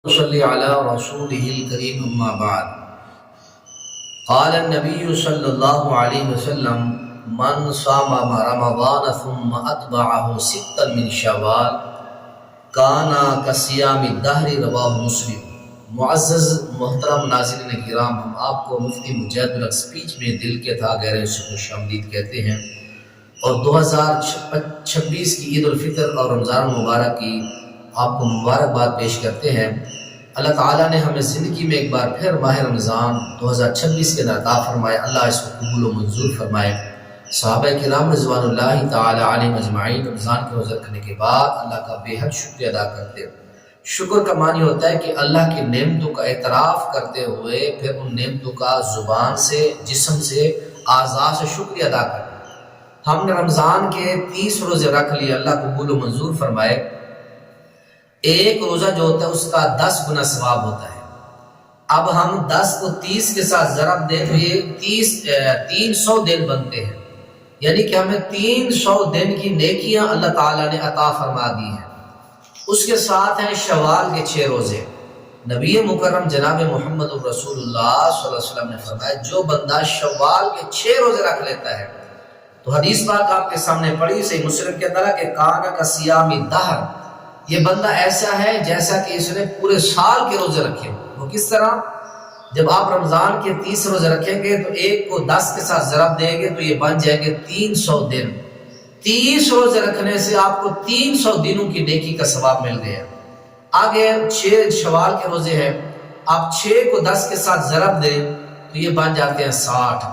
صلی علی رسولہ الکریم اما بعد قال النبی صلی اللہ علیہ وسلم من صام رمضان ثم اتبعہ ستا من شوال کانا کصیام الدہر رواہ مسلم۔ معزز محترم ناظرین کرام، ہم آپ کو مفتی مجید الحق سپیچ میں دل کے تھا گہرے سے خوش آمدید کہتے ہیں اور 2026 کی عید الفطر اور رمضان مبارک کی آپ کو مبارکباد پیش کرتے ہیں۔ اللہ تعالیٰ نے ہمیں زندگی میں ایک بار پھر ماہ رمضان 2026 کے عطا فرمائے، اللہ اس کو قبول و منظور فرمائے۔ صحابہ کرام رضوان اللہ تعالیٰ علیہم اجمعین رمضان کے روزہ رکھنے کے بعد اللہ کا بے حد شکریہ ادا کرتے ہیں۔ شکر کا معنی ہوتا ہے کہ اللہ کی نعمتوں کا اعتراف کرتے ہوئے پھر ان نعمتوں کا زبان سے، جسم سے، اعضاء سے شکریہ ادا کرتے ہیں۔ ہم نے رمضان کے 30 روزے رکھ لیے، اللہ قبول و منظور فرمائے۔ ایک روزہ جو ہوتا ہے اس کا 10 گنا ثواب ہوتا ہے۔ اب ہم 10 کو 30 کے ساتھ ضرب دیں تو یہ 300 دن بنتے ہیں، یعنی کہ ہمیں 300 دن کی نیکیاں اللہ تعالیٰ نے عطا فرما دی ہیں۔ اس کے ساتھ ہیں شوال کے 6 روزے۔ نبی مکرم جناب محمد رسول اللہ صلی اللہ علیہ وسلم نے فرمایا جو بندہ شوال کے 6 روزے رکھ لیتا ہے تو حدیث پاک آپ کے سامنے پڑھی صحیح مسلم کے اندر کہ کانا کا صیام الدہر، یہ بندہ ایسا ہے جیسا کہ اس نے پورے سال کے روزے رکھے۔ وہ کس طرح؟ جب آپ رمضان کے 30 روزے رکھیں گے تو ایک کو 10 کے ساتھ ضرب دیں گے تو یہ بن جائیں گے 300 دن۔ 30 روزے رکھنے سے آپ کو 300 دنوں کی نیکی کا ثواب مل گیا۔ آگے 6 شوال کے روزے ہیں، آپ 6 کو 10 کے ساتھ ضرب دیں تو یہ بن جاتے ہیں 60۔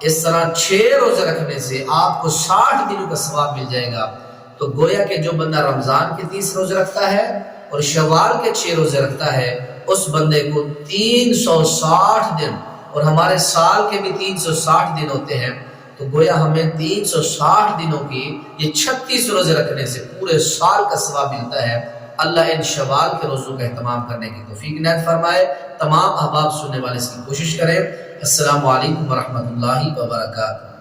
اس طرح 6 روزے رکھنے سے آپ کو 60 دنوں کا ثواب مل جائے گا۔ تو گویا کہ جو بندہ رمضان کے 30 روزے رکھتا ہے اور شوال کے 6 روزے رکھتا ہے اس بندے کو 360 دن، اور ہمارے سال کے بھی 360 دن ہوتے ہیں، تو گویا ہمیں 360 دنوں کی یہ 36 روزے رکھنے سے پورے سال کا ثواب ملتا ہے۔ اللہ ان شوال کے روزوں کا اہتمام کرنے کی توفیق عنایت فرمائے۔ تمام احباب سننے والے اس کی کوشش کریں۔ السلام علیکم ورحمۃ اللہ وبرکاتہ۔